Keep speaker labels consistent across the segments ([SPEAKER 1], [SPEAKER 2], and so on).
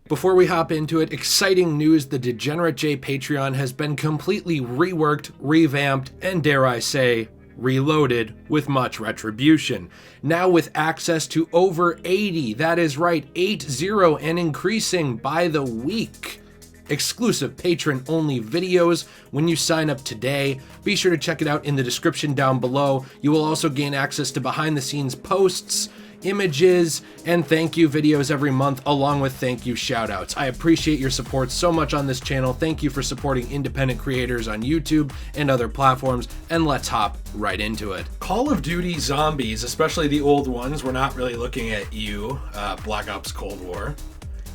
[SPEAKER 1] Before we hop into it, exciting news, the Degenerate J Patreon has been completely reworked, revamped, and dare I say, reloaded with much retribution. Now with access to over 80, that is right, 80 and increasing by the week. Exclusive patron-only videos when you sign up today. Be sure to check it out in the description down below. You will also gain access to behind-the-scenes posts, images, and thank you videos every month, along with thank you shoutouts. I appreciate your support so much on this channel. Thank you for supporting independent creators on YouTube and other platforms, and let's hop right into it. Call of Duty Zombies, especially the old ones, we're not really looking at you, Black Ops Cold War,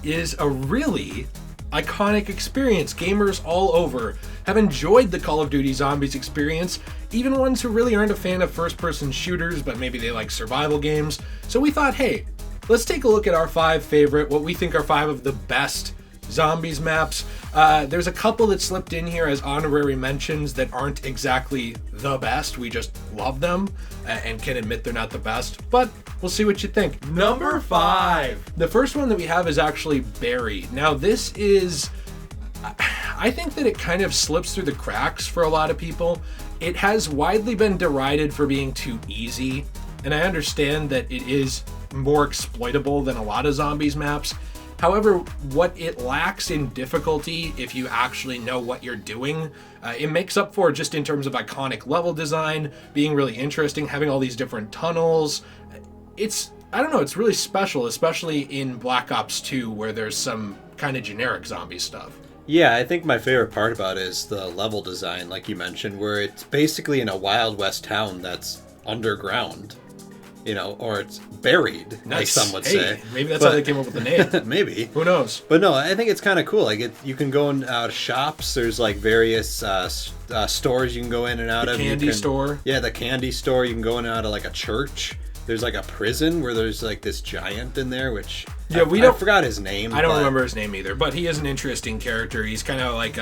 [SPEAKER 1] is a really iconic experience. Gamers all over have enjoyed the Call of Duty Zombies experience, even ones who really aren't a fan of first-person shooters, but maybe they like survival games. So we thought, hey, let's take a look at our 5 favorite, what we think are 5 of the best Zombies maps. There's a couple that slipped in here as honorary mentions that aren't exactly the best. We just love them and can admit they're not the best, but we'll see what you think. Number 5. The first one that we have is actually Buried. Now this is, I think that it kind of slips through the cracks for a lot of people. It has widely been derided for being too easy, and I understand that it is more exploitable than a lot of Zombies maps. However, what it lacks in difficulty, if you actually know what you're doing, it makes up for just in terms of iconic level design, being really interesting, having all these different tunnels. I don't know, it's really special, especially in Black Ops 2, where there's some kind of generic zombie stuff.
[SPEAKER 2] Yeah, I think my favorite part about it is the level design, like you mentioned, where it's basically in a Wild West town that's underground. You know, or it's buried, like some would say.
[SPEAKER 1] Maybe that's how they came up with the name.
[SPEAKER 2] Maybe.
[SPEAKER 1] Who knows?
[SPEAKER 2] But no, I think it's kind of cool. Like, you can go in shops. There's like various stores you can go in and out of.
[SPEAKER 1] The candy store.
[SPEAKER 2] Yeah, the candy store. You can go in and out of like a church. There's like a prison where there's like this giant in there, which I forgot his name.
[SPEAKER 1] I don't remember his name either, but he is an interesting character. He's kind of like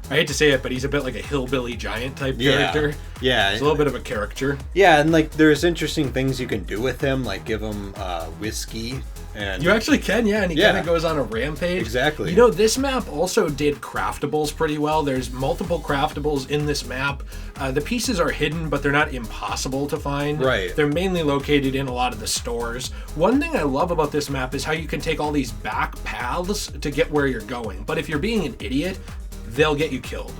[SPEAKER 1] I hate to say it, but he's a bit like a hillbilly giant type character.
[SPEAKER 2] Yeah.
[SPEAKER 1] He's a little bit of a caricature.
[SPEAKER 2] Yeah, and like there's interesting things you can do with him, like give him whiskey. And
[SPEAKER 1] you actually can, yeah, and he kind of goes on a rampage.
[SPEAKER 2] Exactly.
[SPEAKER 1] You know, this map also did craftables pretty well. There's multiple craftables in this map. The pieces are hidden, but they're not impossible to find.
[SPEAKER 2] Right.
[SPEAKER 1] They're mainly located in a lot of the stores. One thing I love about this map is how you can take all these back paths to get where you're going. But if you're being an idiot, they'll get you killed.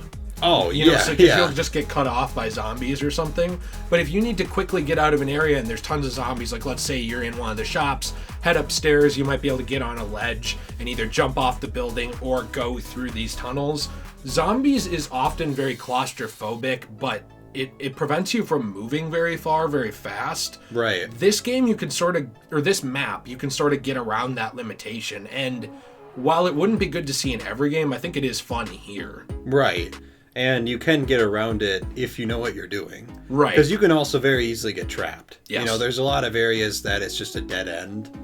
[SPEAKER 2] Oh,
[SPEAKER 1] you know, so you'll just get cut off by zombies or something. But if you need to quickly get out of an area and there's tons of zombies, like let's say you're in one of the shops, head upstairs, you might be able to get on a ledge and either jump off the building or go through these tunnels. Zombies is often very claustrophobic, but it prevents you from moving very far, very fast.
[SPEAKER 2] Right.
[SPEAKER 1] This game, you can this map, you can sort of get around that limitation. And while it wouldn't be good to see in every game, I think it is fun here.
[SPEAKER 2] Right. And you can get around it if you know what you're doing.
[SPEAKER 1] Right.
[SPEAKER 2] Because you can also very easily get trapped.
[SPEAKER 1] Yes.
[SPEAKER 2] You know, there's a lot of areas that it's just a dead end.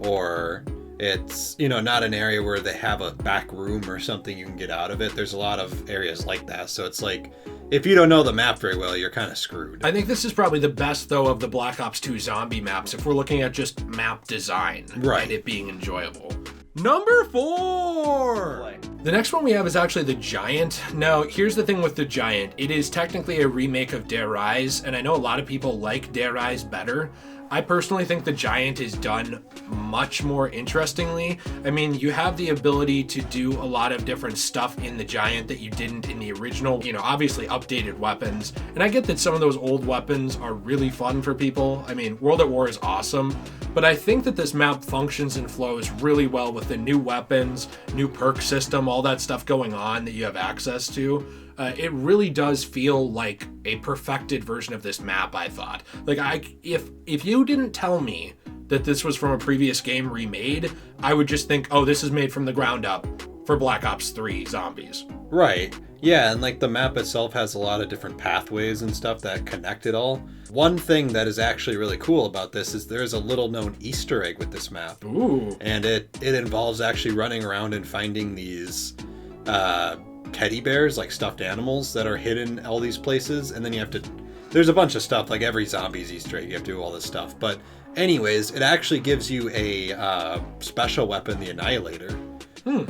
[SPEAKER 2] Or it's, you know, not an area where they have a back room or something you can get out of it. There's a lot of areas like that. So it's like, if you don't know the map very well, you're kind of screwed.
[SPEAKER 1] I think this is probably the best, though, of the Black Ops 2 zombie maps, if we're looking at just map design and it being enjoyable. Number 4! The next one we have is actually the Giant. Now, here's the thing with the Giant. It is technically a remake of Der Rise, and I know a lot of people like Der Rise better. I personally think the Giant is done much more interestingly. I mean, you have the ability to do a lot of different stuff in the Giant that you didn't in the original, you know, obviously updated weapons. And I get that some of those old weapons are really fun for people. I mean, World at War is awesome, but I think that this map functions and flows really well with the new weapons, new perk system, all that stuff going on that you have access to. It really does feel like a perfected version of this map, I thought. Like, if you didn't tell me that this was from a previous game remade, I would just think, oh, this is made from the ground up for Black Ops 3 Zombies.
[SPEAKER 2] Right. Yeah, and like the map itself has a lot of different pathways and stuff that connect it all. One thing that is actually really cool about this is there's a little known Easter egg with this map.
[SPEAKER 1] Ooh.
[SPEAKER 2] And it involves actually running around and finding these teddy bears, like stuffed animals that are hidden all these places, and then you have to, there's a bunch of stuff, like every zombie's Easter egg, you have to do all this stuff. But anyways, it actually gives you a special weapon, the Annihilator,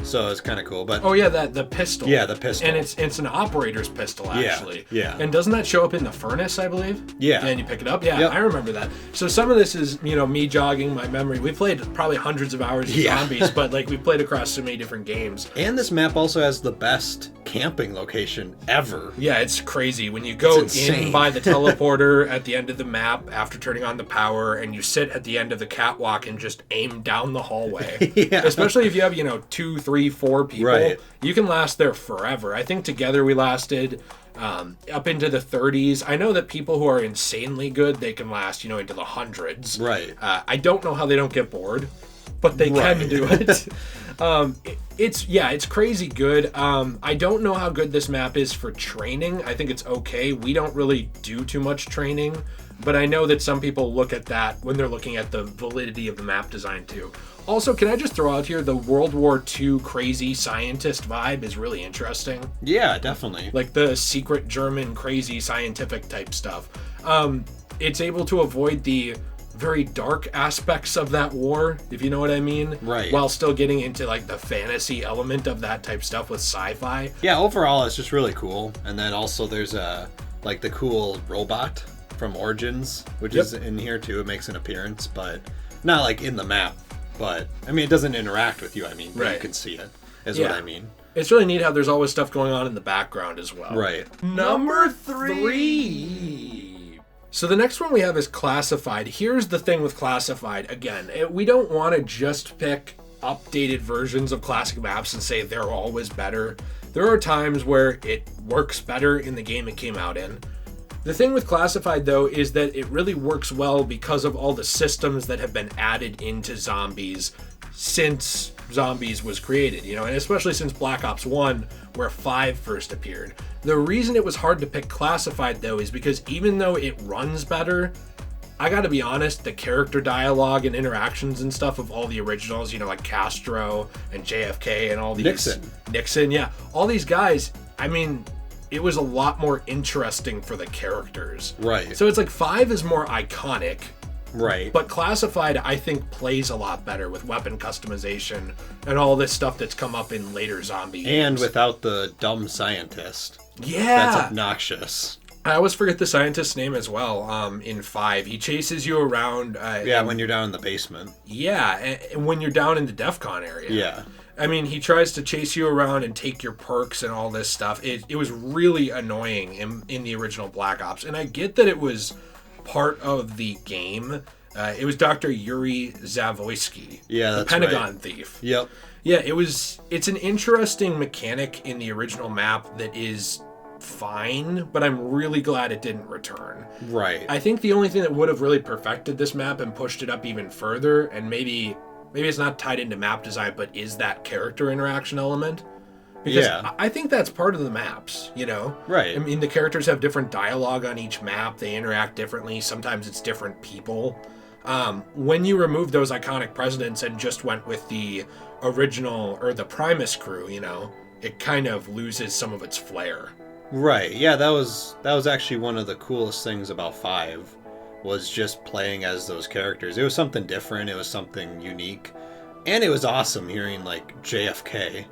[SPEAKER 2] So it's kind of cool. But
[SPEAKER 1] oh yeah, the pistol.
[SPEAKER 2] Yeah, the pistol.
[SPEAKER 1] And it's an operator's pistol, actually.
[SPEAKER 2] Yeah.
[SPEAKER 1] And doesn't that show up in the furnace, I believe?
[SPEAKER 2] Yeah.
[SPEAKER 1] And you pick it up? Yeah,
[SPEAKER 2] Yep.
[SPEAKER 1] I remember that. So some of this is, me jogging my memory. We played probably hundreds of hours of zombies, but like we played across so many different games.
[SPEAKER 2] And this map also has the best camping location ever.
[SPEAKER 1] Yeah, it's crazy. When you go in by the teleporter at the end of the map after turning on the power, and you sit at the end of the catwalk and just aim down the hallway.
[SPEAKER 2] Yeah.
[SPEAKER 1] Especially if you have, 2, 3, 4 people,
[SPEAKER 2] Right.
[SPEAKER 1] you can last there forever. I think together we lasted up into the 30s. I know that people who are insanely good, they can last, into the hundreds.
[SPEAKER 2] Right.
[SPEAKER 1] I don't know how they don't get bored, but they can do it. It's crazy good. I don't know how good this map is for training. I think it's okay. We don't really do too much training, but I know that some people look at that when they're looking at the validity of the map design too. Also, can I just throw out here, the World War II crazy scientist vibe is really interesting.
[SPEAKER 2] Yeah, definitely.
[SPEAKER 1] Like the secret German crazy scientific type stuff. It's able to avoid the very dark aspects of that war, if you know what I mean.
[SPEAKER 2] Right.
[SPEAKER 1] While still getting into like the fantasy element of that type stuff with sci-fi.
[SPEAKER 2] Yeah, overall it's just really cool. And then also there's the cool robot from Origins, which is in here too. It makes an appearance, but not like in the map. But I mean, it doesn't interact with you. I mean, but you can see it. Is what I mean.
[SPEAKER 1] It's really neat how there's always stuff going on in the background as well.
[SPEAKER 2] Right.
[SPEAKER 1] Number 3. So the next one we have is Classified. Here's the thing with Classified. Again, we don't want to just pick updated versions of classic maps and say they're always better. There are times where it works better in the game it came out in. The thing with Classified, though, is that it really works well because of all the systems that have been added into Zombies since Zombies was created, and especially since Black Ops 1, where 5 first appeared. The reason it was hard to pick Classified, though, is because even though it runs better, I gotta be honest, the character dialogue and interactions and stuff of all the originals, like Castro and JFK and all these... Nixon, yeah. All these guys, I mean... It was a lot more interesting for the characters.
[SPEAKER 2] Right.
[SPEAKER 1] So it's like 5 is more iconic.
[SPEAKER 2] Right.
[SPEAKER 1] But Classified, I think, plays a lot better with weapon customization and all this stuff that's come up in later zombie games.
[SPEAKER 2] And without the dumb scientist.
[SPEAKER 1] Yeah.
[SPEAKER 2] That's obnoxious.
[SPEAKER 1] I always forget the scientist's name as well in 5. He chases you around.
[SPEAKER 2] When you're down in the basement.
[SPEAKER 1] Yeah, and when you're down in the DEF CON area.
[SPEAKER 2] Yeah.
[SPEAKER 1] I mean, he tries to chase you around and take your perks and all this stuff. It was really annoying in the original Black Ops. And I get that it was part of the game. It was Dr. Yuri Zavoyski.
[SPEAKER 2] Yeah, that's
[SPEAKER 1] the Pentagon thief.
[SPEAKER 2] Yep.
[SPEAKER 1] Yeah, it's an interesting mechanic in the original map that is fine, but I'm really glad it didn't return.
[SPEAKER 2] Right.
[SPEAKER 1] I think the only thing that would have really perfected this map and pushed it up even further, and maybe it's not tied into map design, but is that character interaction element. Because I think that's part of the maps,
[SPEAKER 2] Right.
[SPEAKER 1] I mean, the characters have different dialogue on each map. They interact differently. Sometimes it's different people. When you remove those iconic presidents and just went with the original or the Primus crew, it kind of loses some of its flair.
[SPEAKER 2] Right. Yeah, that was actually one of the coolest things about 5. Was just playing as those characters. It was something different. It was something unique. And it was awesome hearing, like, JFK,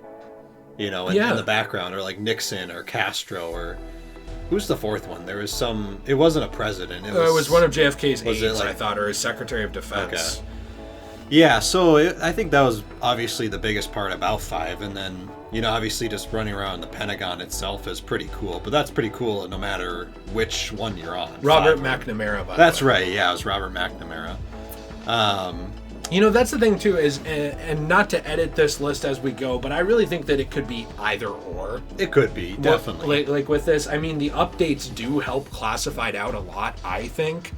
[SPEAKER 2] in the background, or, like, Nixon or Castro, or... Who's the fourth one? There was some... It wasn't a president. It was
[SPEAKER 1] one of JFK's aides, I thought, or his Secretary of Defense.
[SPEAKER 2] Okay. Yeah, so I think that was obviously the biggest part about 5, and then... obviously just running around the Pentagon itself is pretty cool, but that's pretty cool no matter which one you're on.
[SPEAKER 1] Robert McNamara, by
[SPEAKER 2] That's
[SPEAKER 1] the way.
[SPEAKER 2] right, yeah, it was Robert McNamara.
[SPEAKER 1] That's the thing, too, is, and not to edit this list as we go, but I really think that it could be either or.
[SPEAKER 2] It could be, definitely.
[SPEAKER 1] Like with this, I mean, the updates do help Classified out a lot, I think.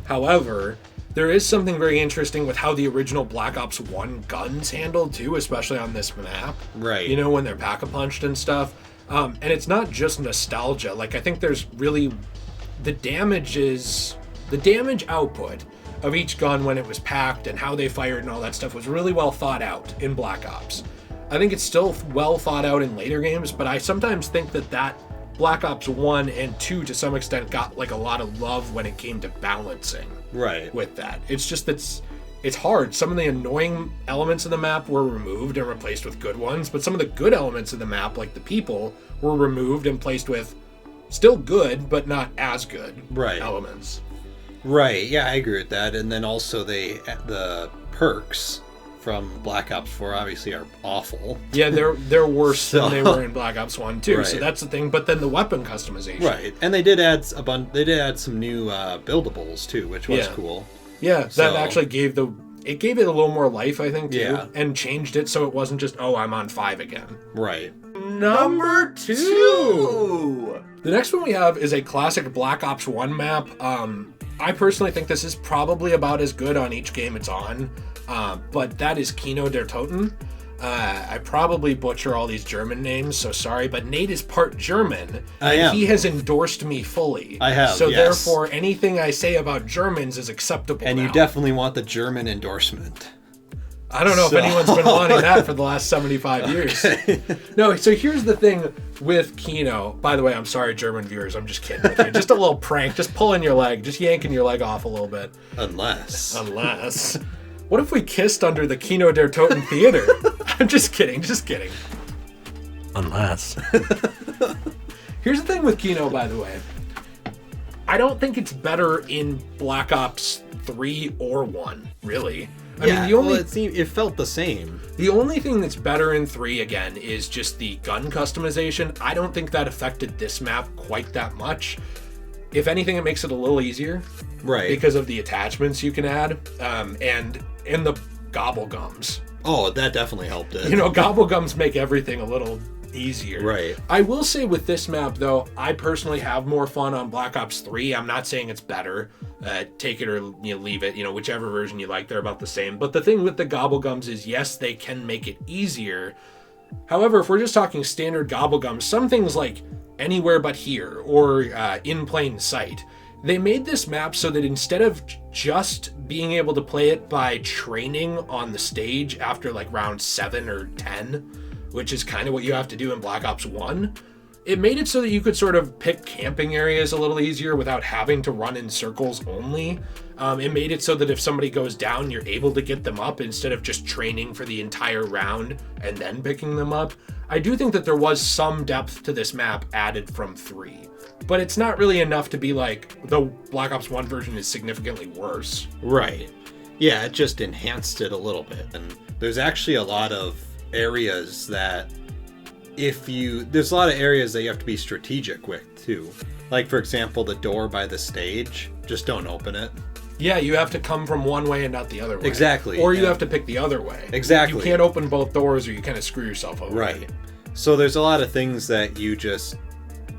[SPEAKER 1] However... There is something very interesting with how the original Black Ops 1 guns handled, too, especially on this map.
[SPEAKER 2] Right.
[SPEAKER 1] When they're pack-a-punched and stuff. And it's not just nostalgia. Like, I think there's really... The damage output of each gun when it was packed and how they fired and all that stuff was really well thought out in Black Ops. I think it's still well thought out in later games, but I sometimes think that Black Ops 1 and 2, to some extent, got, like, a lot of love when it came to balancing.
[SPEAKER 2] Right.
[SPEAKER 1] With that. It's just that it's hard. Some of the annoying elements of the map were removed and replaced with good ones, but some of the good elements of the map, like the people, were removed and placed with still good, but not as good elements.
[SPEAKER 2] Right, yeah, I agree with that. And then also the perks from Black Ops 4 obviously are awful.
[SPEAKER 1] Yeah, they're worse than they were in Black Ops 1 too. Right. So that's the thing. But then the weapon customization.
[SPEAKER 2] Right, and they did add some new buildables too, which was cool.
[SPEAKER 1] Yeah, that actually gave it a little more life, I think, too, and changed it so it wasn't just, oh, I'm on 5 again.
[SPEAKER 2] Right.
[SPEAKER 1] Number 2! The next one we have is a classic Black Ops 1 map. I personally think this is probably about as good on each game it's on, but that is Kino Der Toten. I probably butcher all these German names, so sorry, but Nate is part German, and he has endorsed me fully.
[SPEAKER 2] I have,
[SPEAKER 1] so therefore, anything I say about Germans is acceptable
[SPEAKER 2] and
[SPEAKER 1] now.
[SPEAKER 2] You definitely want the German endorsement.
[SPEAKER 1] I don't know if anyone's been wanting that for the last 75 years. No, so here's the thing with Kino. By the way, I'm sorry, German viewers, I'm just kidding with you. Just a little prank, just pulling your leg, just yanking your leg off a little bit.
[SPEAKER 2] Unless.
[SPEAKER 1] What if we kissed under the Kino Der Toten theater? I'm just kidding. Unless. Here's the thing with Kino, by the way. I don't think it's better in Black Ops 3 or 1, really. I mean,
[SPEAKER 2] it felt the same.
[SPEAKER 1] The only thing that's better in 3, again, is just the gun customization. I don't think that affected this map quite that much. If anything, it makes it a little easier.
[SPEAKER 2] Right.
[SPEAKER 1] Because of the attachments you can add. And the gobblegums.
[SPEAKER 2] Oh, that definitely helped it.
[SPEAKER 1] Gobblegums make everything a little easier.
[SPEAKER 2] Right.
[SPEAKER 1] I will say with this map, though, I personally have more fun on Black Ops 3. I'm not saying it's better. Take it or leave it. Whichever version you like, they're about the same. But the thing with the gobblegums is, yes, they can make it easier. However, if we're just talking standard gobblegums, some things like anywhere but here or in plain sight, they made this map so that instead of just being able to play it by training on the stage after like round 7 or 10, which is kind of what you have to do in Black Ops 1, it made it so that you could sort of pick camping areas a little easier without having to run in circles only. It made it so that if somebody goes down, you're able to get them up instead of just training for the entire round and then picking them up. I do think that there was some depth to this map added from 3. But it's not really enough to be like the Black Ops 1 version is significantly worse.
[SPEAKER 2] Right. Yeah, it just enhanced it a little bit. And there's actually a lot of areas that there's a lot of areas that you have to be strategic with too. Like, for example, the door by the stage, just don't open it.
[SPEAKER 1] Yeah, you have to come from one way and not the other way.
[SPEAKER 2] Exactly.
[SPEAKER 1] Or you have to pick the other way.
[SPEAKER 2] Exactly.
[SPEAKER 1] You can't open both doors or you kind of screw yourself over.
[SPEAKER 2] Right. So there's a lot of things that you just...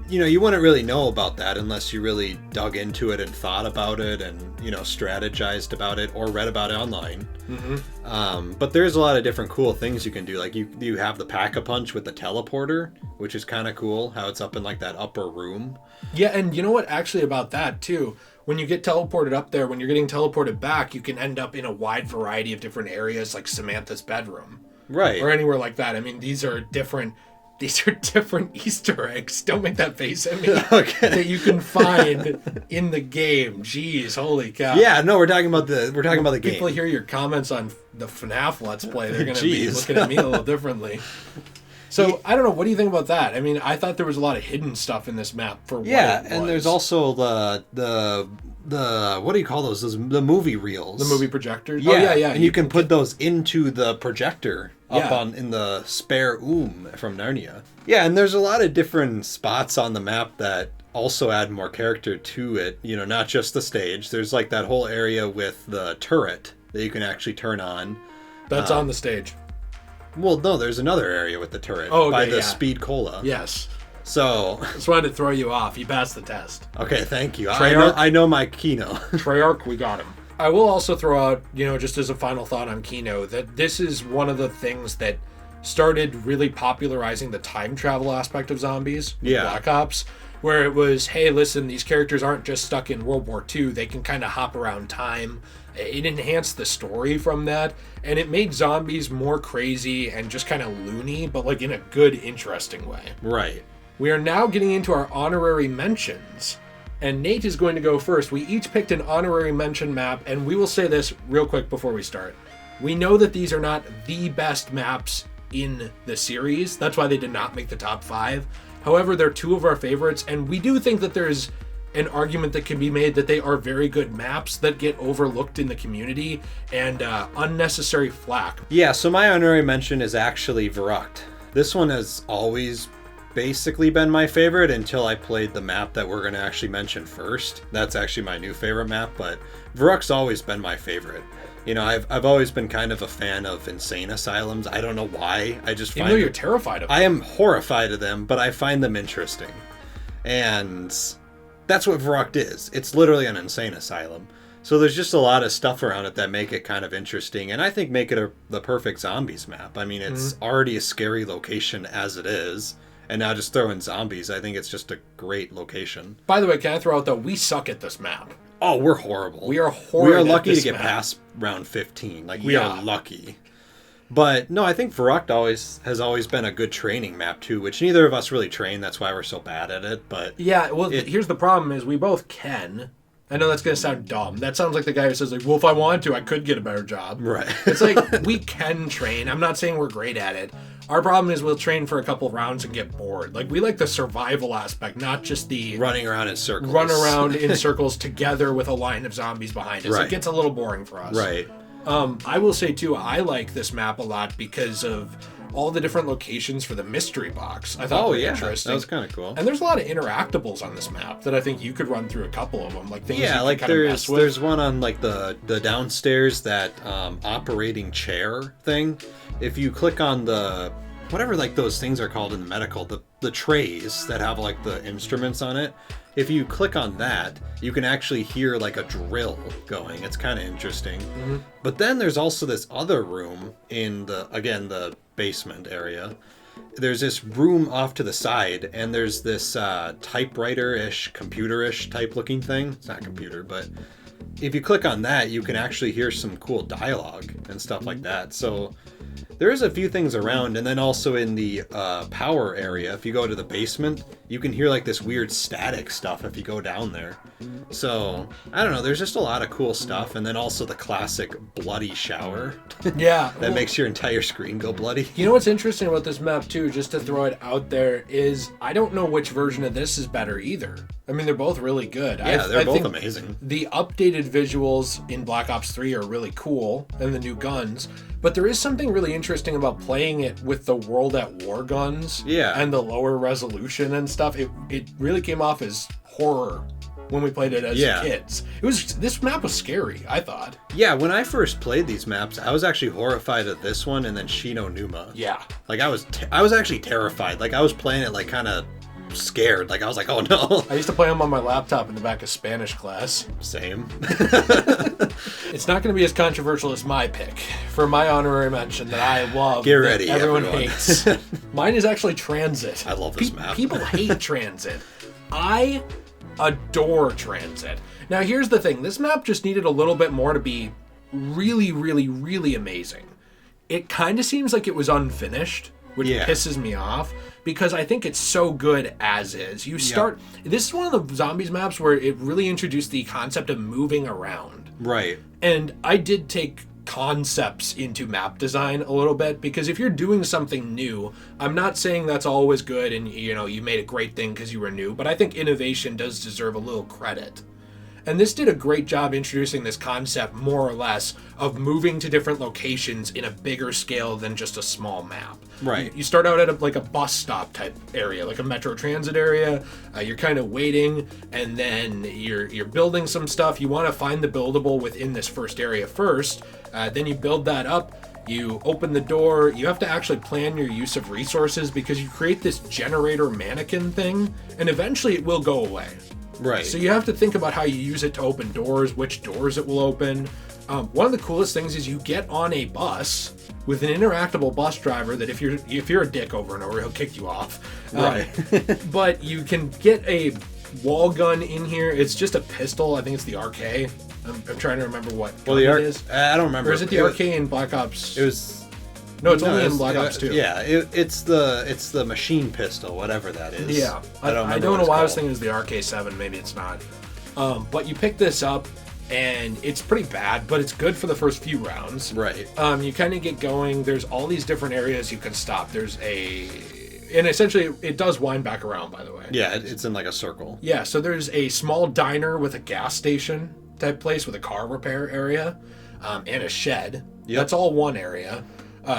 [SPEAKER 2] you wouldn't really know about that unless you really dug into it and thought about it and, strategized about it or read about it online. Mm-hmm. But there's a lot of different cool things you can do. Like you have the Pack-a-Punch with the teleporter, which is kind of cool, how it's up in like that upper room.
[SPEAKER 1] Yeah, and you know what, actually about that too, when you get teleported up there, when you're getting teleported back, you can end up in a wide variety of different areas like Samantha's bedroom.
[SPEAKER 2] Right.
[SPEAKER 1] Or anywhere like that. I mean, these are different Easter eggs. Don't make that face at me.
[SPEAKER 2] Okay.
[SPEAKER 1] That you can find in the game. Jeez, holy cow.
[SPEAKER 2] Yeah, no, we're talking about the game.
[SPEAKER 1] People hear your comments on the FNAF Let's Play, they're going to be looking at me a little differently. So, I don't know, what do you think about that? I mean, I thought there was a lot of hidden stuff in this map for what it was.
[SPEAKER 2] And there's also the what do you call those? The movie reels.
[SPEAKER 1] The movie projectors?
[SPEAKER 2] Yeah.
[SPEAKER 1] Oh, yeah.
[SPEAKER 2] And you can put those into the projector in the spare from Narnia. Yeah, and there's a lot of different spots on the map that also add more character to it. Not just the stage. There's like that whole area with the turret that you can actually turn on.
[SPEAKER 1] That's on the stage.
[SPEAKER 2] Well, no, there's another area with the turret by the Speed Cola.
[SPEAKER 1] Yes.
[SPEAKER 2] So...
[SPEAKER 1] Just wanted to throw you off. You passed the test.
[SPEAKER 2] Okay, thank you.
[SPEAKER 1] Treyarch,
[SPEAKER 2] I know my Kino.
[SPEAKER 1] Treyarch, we got him. I will also throw out, just as a final thought on Kino, that this is one of the things that started really popularizing the time travel aspect of zombies.
[SPEAKER 2] Yeah.
[SPEAKER 1] Black Ops. Where it was, hey, listen, these characters aren't just stuck in World War II. They can kind of hop around time. It enhanced the story from that, and it made zombies more crazy and just kind of loony, but like in a good, interesting way.
[SPEAKER 2] Right.
[SPEAKER 1] We are now getting into our honorary mentions. and Nate is going to go first. We each picked an honorary mention map, and we will say this real quick before we start. We know that these are not the best maps in the series. That's why they did not make the top 5. However, they're 2 of our favorites, and we do think that there's an argument that can be made that they are very good maps that get overlooked in the community and unnecessary flack.
[SPEAKER 2] Yeah, so my honorary mention is actually Verrucht. This one has always basically been my favorite until I played the map that we're going to actually mention first. That's actually my new favorite map, but Verrucht's always been my favorite. You know, I've always been kind of a fan of insane asylums. I don't know why. I just find...
[SPEAKER 1] Even though you're terrified of them.
[SPEAKER 2] I am horrified of them, but I find them interesting. And that's what Verrucht is. It's literally an insane asylum. So there's just a lot of stuff around it that make it kind of interesting, and I think make it the perfect zombies map. I mean, it's already a scary location as it is, and now just throw in zombies. I think it's just a great location.
[SPEAKER 1] By the way, can I throw out, though, we suck at this map.
[SPEAKER 2] Oh, we're horrible.
[SPEAKER 1] We are horrible.
[SPEAKER 2] We are lucky to get past round 15. Like, we are lucky. But, no, I think Verrucht has always been a good training map, too, which neither of us really train. That's why we're so bad at it. But
[SPEAKER 1] yeah, well, here's the problem is we both can. I know that's going to sound dumb. That sounds like the guy who says, like, well, if I wanted to, I could get a better job.
[SPEAKER 2] Right.
[SPEAKER 1] It's like, we can train. I'm not saying we're great at it. Our problem is we'll train for a couple rounds and get bored. Like, we like the survival aspect, not just the...
[SPEAKER 2] running around in circles.
[SPEAKER 1] Run around in circles together with a line of zombies behind us. Right. It gets a little boring for us.
[SPEAKER 2] Right.
[SPEAKER 1] I will say, too, I like this map a lot because of all the different locations for the mystery box. I thought were interesting.
[SPEAKER 2] That was kind of cool.
[SPEAKER 1] And there's a lot of interactables on this map that I think you could run through a couple of them, like things
[SPEAKER 2] like there's one on like the downstairs, that operating chair thing. If you click on the whatever like those things are called in the medical, the trays that have like the instruments on it. If you click on that, you can actually hear like a drill going. It's kind of interesting. Mm-hmm. But then there's also this other room in the basement area. There's this room off to the side, and there's this typewriter-ish, computer-ish type looking thing. It's not a computer, but if you click on that, you can actually hear some cool dialogue and stuff like that. So there's a few things around, and then also in the power area, if you go to the basement, you can hear like this weird static stuff if you go down there. So, I don't know, there's just a lot of cool stuff, and then also the classic bloody shower.
[SPEAKER 1] Yeah.
[SPEAKER 2] That makes your entire screen go bloody.
[SPEAKER 1] You know what's interesting about this map, too, just to throw it out there, is I don't know which version of this is better either. I mean, they're both really good.
[SPEAKER 2] Yeah, they're both amazing.
[SPEAKER 1] The updated visuals in Black Ops 3 are really cool, and the new guns, but there is something really interesting about playing it with the World at War guns and the lower resolution and stuff. It really came off as horror when we played it as kids. This map was scary, I thought.
[SPEAKER 2] Yeah, when I first played these maps, I was actually horrified of this one and then Shino Numa.
[SPEAKER 1] Yeah.
[SPEAKER 2] Like I was actually terrified. Like I was playing it like kind of scared. Like I was like, oh no.
[SPEAKER 1] I used to play them on my laptop in the back of Spanish class.
[SPEAKER 2] Same.
[SPEAKER 1] It's not going to be as controversial as my pick for my honorary mention that I love.
[SPEAKER 2] Get ready,
[SPEAKER 1] everyone hates. Mine is actually Transit.
[SPEAKER 2] I love this map.
[SPEAKER 1] People hate Transit. I adore Transit. Now here's the thing. This map just needed a little bit more to be really, really, really amazing. It kind of seems like it was unfinished, which pisses me off, because I think it's so good as is. This is one of the zombies maps where it really introduced the concept of moving around.
[SPEAKER 2] Right.
[SPEAKER 1] And I did take concepts into map design a little bit, because if you're doing something new, I'm not saying that's always good and you made a great thing because you were new, but I think innovation does deserve a little credit. And this did a great job introducing this concept, more or less, of moving to different locations in a bigger scale than just a small map.
[SPEAKER 2] Right.
[SPEAKER 1] You start out at a bus stop type area, like a metro transit area. You're kind of waiting, and then you're building some stuff. You want to find the buildable within this first area first. Then you build that up. You open the door. You have to actually plan your use of resources, because you create this generator mannequin thing, and eventually it will go away.
[SPEAKER 2] Right.
[SPEAKER 1] So you have to think about how you use it to open doors, which doors it will open. One of the coolest things is you get on a bus with an interactable bus driver that if you're a dick over and over, he'll kick you off.
[SPEAKER 2] Right.
[SPEAKER 1] But you can get a wall gun in here. It's just a pistol. I think it's the RK. I'm trying to remember what gun it is.
[SPEAKER 2] I don't remember.
[SPEAKER 1] Or is it the RK in Black Ops?
[SPEAKER 2] It was
[SPEAKER 1] No, it's only in Black Ops 2.
[SPEAKER 2] Yeah, it's the machine pistol, whatever that is.
[SPEAKER 1] Yeah, I don't know why I was thinking it was the RK7. Maybe it's not. But you pick this up, and it's pretty bad, but it's good for the first few rounds.
[SPEAKER 2] Right.
[SPEAKER 1] You kind of get going. There's all these different areas you can stop. And essentially, it does wind back around, by the way.
[SPEAKER 2] Yeah, it's in like a circle.
[SPEAKER 1] Yeah, so there's a small diner with a gas station type place with a car repair area, and a shed.
[SPEAKER 2] Yep.
[SPEAKER 1] That's all one area.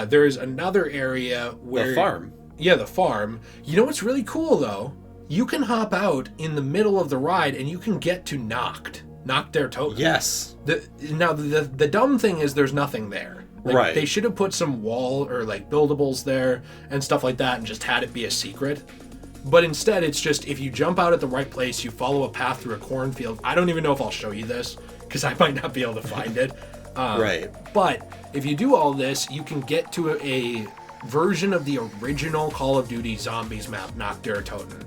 [SPEAKER 1] There's another area where...
[SPEAKER 2] The farm.
[SPEAKER 1] Yeah, the farm. You know what's really cool, though? You can hop out in the middle of the ride, and you can get to Kino Der Toten.
[SPEAKER 2] Yes.
[SPEAKER 1] The dumb thing is there's nothing there. Like,
[SPEAKER 2] right.
[SPEAKER 1] They should have put some wall or like buildables there and stuff like that and just had it be a secret. But instead, it's just if you jump out at the right place, you follow a path through a cornfield. I don't even know if I'll show you this because I might not be able to find it.
[SPEAKER 2] Right.
[SPEAKER 1] But if you do all this, you can get to a version of the original Call of Duty Zombies map, Kino Der Toten.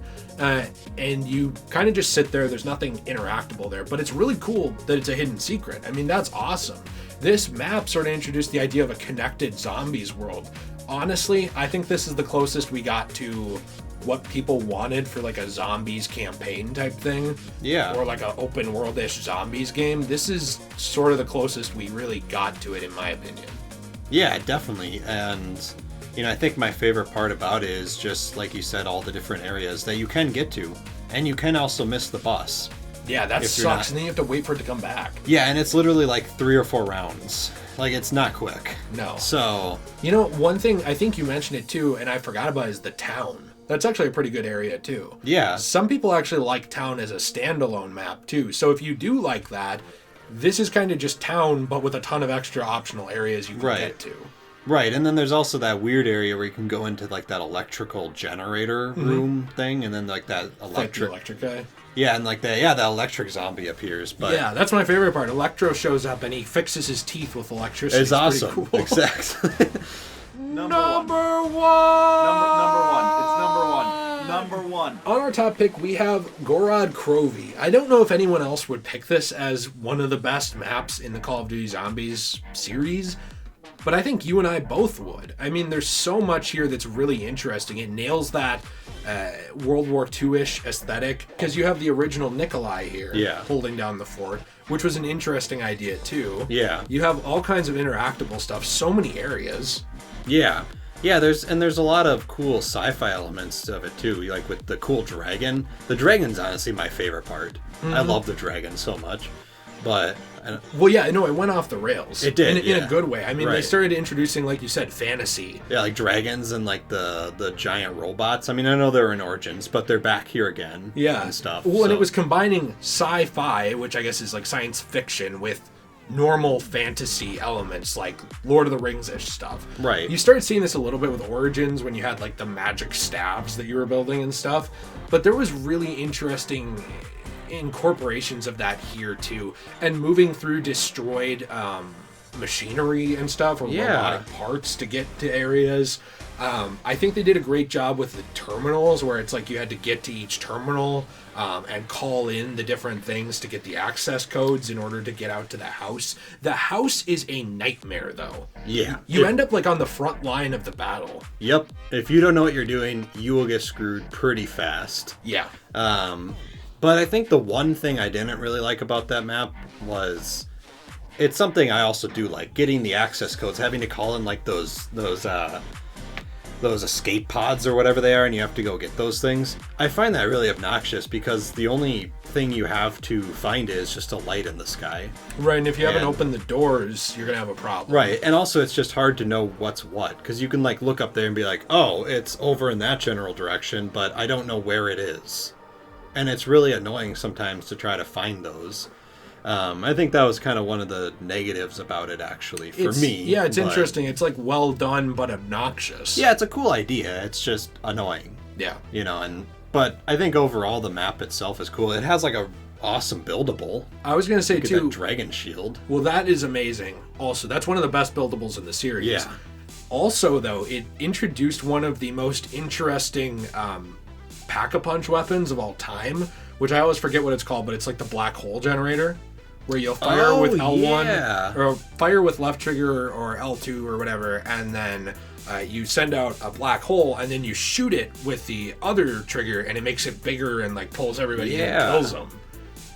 [SPEAKER 1] And you kind of just sit there. There's nothing interactable there, but it's really cool that it's a hidden secret. I mean, that's awesome. This map sort of introduced the idea of a connected zombies world. Honestly, I think this is the closest we got to what people wanted for like a zombies campaign type thing.
[SPEAKER 2] Yeah.
[SPEAKER 1] Or like an open world-ish zombies game. This is sort of the closest we really got to it, in my opinion.
[SPEAKER 2] Yeah, definitely. And I think my favorite part about it is just, like you said, all the different areas that you can get to. And you can also miss the bus.
[SPEAKER 1] Yeah, that sucks, and then you have to wait for it to come back.
[SPEAKER 2] Yeah, and it's literally like 3 or 4 rounds. Like, it's not quick.
[SPEAKER 1] No.
[SPEAKER 2] So...
[SPEAKER 1] one thing, I think you mentioned it too, and I forgot about, is the town. That's actually a pretty good area too.
[SPEAKER 2] Yeah.
[SPEAKER 1] Some people actually like town as a standalone map too. So if you do like that, this is kind of just town, but with a ton of extra optional areas you can get to.
[SPEAKER 2] Right, and then there's also that weird area where you can go into like that electrical generator room thing, and then like that
[SPEAKER 1] electric guy.
[SPEAKER 2] Yeah, and like the electric zombie appears. But
[SPEAKER 1] yeah, that's my favorite part. Electro shows up and he fixes his teeth with electricity.
[SPEAKER 2] It's awesome.
[SPEAKER 1] Cool.
[SPEAKER 2] Exactly.
[SPEAKER 1] Number one.
[SPEAKER 3] It's number one.
[SPEAKER 1] On our top pick, we have Goredor. I don't know if anyone else would pick this as one of the best maps in the Call of Duty Zombies series, but I think you and I both would. I mean, there's so much here that's really interesting. It nails that World War II-ish aesthetic, because you have the original Nikolai here holding down the fort, which was an interesting idea too.
[SPEAKER 2] Yeah.
[SPEAKER 1] You have all kinds of interactable stuff, so many areas.
[SPEAKER 2] Yeah. Yeah, there's a lot of cool sci-fi elements of it too, like with the cool dragon. The dragon's honestly my favorite part. I love the dragon so much. But
[SPEAKER 1] well, yeah, no, it went off the rails.
[SPEAKER 2] It did,
[SPEAKER 1] in a good way. I mean, they started introducing, like you said, fantasy.
[SPEAKER 2] Yeah, like dragons and like the giant robots. I mean, I know they're in Origins, but they're back here again.
[SPEAKER 1] Yeah,
[SPEAKER 2] and stuff.
[SPEAKER 1] Well, and it was combining sci-fi, which I guess is like science fiction, with normal fantasy elements like Lord of the Rings-ish stuff.
[SPEAKER 2] Right.
[SPEAKER 1] You started seeing this a little bit with Origins when you had like the magic staves that you were building and stuff, but there was really interesting incorporations of that here too, and moving through destroyed machinery and stuff, or robotic parts to get to areas. I think they did a great job with the terminals, where it's like you had to get to each terminal and call in the different things to get the access codes in order to get out to the house. The house is a nightmare though.
[SPEAKER 2] Yeah.
[SPEAKER 1] You end up like on the front line of the battle.
[SPEAKER 2] Yep. If you don't know what you're doing, you will get screwed pretty fast.
[SPEAKER 1] Yeah.
[SPEAKER 2] But I think the one thing I didn't really like about that map was, it's something I also do like, getting the access codes, having to call in like those escape pods or whatever they are, and you have to go get those things. I find that really obnoxious because the only thing you have to find is just a light in the sky.
[SPEAKER 1] Right, and if you haven't opened the doors, you're gonna have a problem.
[SPEAKER 2] Right, and also it's just hard to know what's what, because you can like look up there and be like, oh, it's over in that general direction, but I don't know where it is. And it's really annoying sometimes to try to find those. I think that was kind of one of the negatives about it, actually, for me.
[SPEAKER 1] Yeah, it's interesting. It's like well done, but obnoxious.
[SPEAKER 2] Yeah, it's a cool idea. It's just annoying.
[SPEAKER 1] Yeah.
[SPEAKER 2] But I think overall the map itself is cool. It has like a awesome buildable.
[SPEAKER 1] I was going to say too,
[SPEAKER 2] that dragon shield.
[SPEAKER 1] Well, that is amazing. Also, that's one of the best buildables in the series.
[SPEAKER 2] Yeah.
[SPEAKER 1] Also, though, it introduced one of the most interesting pack-a-punch weapons of all time, which I always forget what it's called, but it's like the black hole generator, where you'll fire with L1
[SPEAKER 2] yeah.
[SPEAKER 1] or fire with left trigger or L2 or whatever, and then you send out a black hole, and then you shoot it with the other trigger, and it makes it bigger and like pulls everybody in and kills them.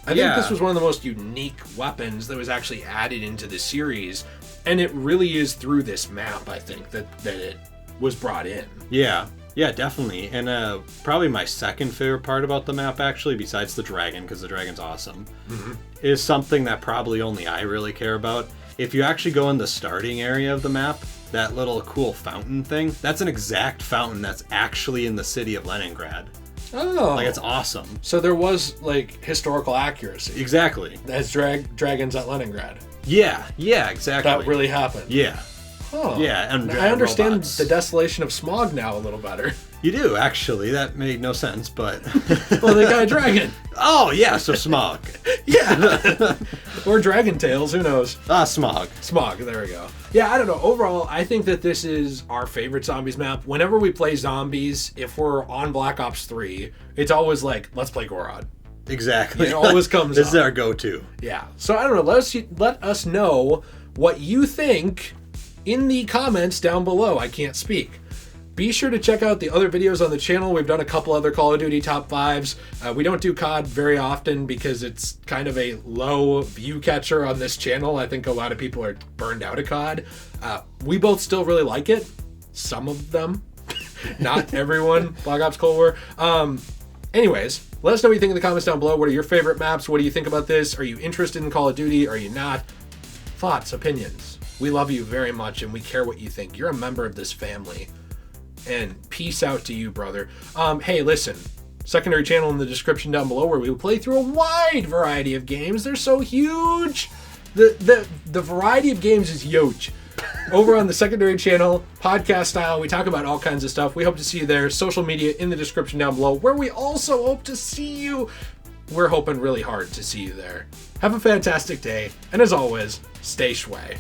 [SPEAKER 1] I think this was one of the most unique weapons that was actually added into the series, and it really is through this map, I think, that it was brought in.
[SPEAKER 2] Yeah, definitely. And probably my second favorite part about the map, actually, besides the dragon, because the dragon's awesome, is something that probably only I really care about. If you actually go in the starting area of the map, that little cool fountain thing, that's an exact fountain that's actually in the city of Leningrad.
[SPEAKER 1] Oh.
[SPEAKER 2] Like, it's awesome.
[SPEAKER 1] So there was, like, historical accuracy.
[SPEAKER 2] Exactly.
[SPEAKER 1] As dragons at Leningrad.
[SPEAKER 2] Yeah, exactly.
[SPEAKER 1] That really happened.
[SPEAKER 2] Yeah.
[SPEAKER 1] Huh.
[SPEAKER 2] Yeah, and
[SPEAKER 1] I understand
[SPEAKER 2] robots.
[SPEAKER 1] the desolation of Smog now a little better.
[SPEAKER 2] You do, actually. That made no sense, but...
[SPEAKER 1] Well, they got a dragon.
[SPEAKER 2] Oh, yeah, so Smog.
[SPEAKER 1] Yeah. Or Dragon Tails, who knows?
[SPEAKER 2] Smog.
[SPEAKER 1] Smog, there we go. Yeah, I don't know. Overall, I think that this is our favorite zombies map. Whenever we play zombies, if we're on Black Ops 3, it's always like, let's play Goredor.
[SPEAKER 2] Exactly.
[SPEAKER 1] It always comes
[SPEAKER 2] This
[SPEAKER 1] up.
[SPEAKER 2] is our go-to.
[SPEAKER 1] Yeah. So I don't know. Let us know what you think in the comments down below. I can't speak. Be sure to check out the other videos on the channel. We've done a couple other Call of Duty top 5s. We don't do COD very often because it's kind of a low view catcher on this channel. I think a lot of people are burned out of COD. We both still really like it. Some of them. Not everyone. Black Ops Cold War. Anyways, let us know what you think in the comments down below. What are your favorite maps? What do you think about this? Are you interested in Call of Duty? Are you not? Thoughts, opinions. We love you very much and we care what you think. You're a member of this family. And peace out to you, brother. Hey, listen. Secondary channel in the description down below where we play through a wide variety of games. They're so huge. The variety of games is huge. Over on the secondary channel, podcast style, we talk about all kinds of stuff. We hope to see you there. Social media in the description down below, where we also hope to see you. We're hoping really hard to see you there. Have a fantastic day, and as always, stay shway.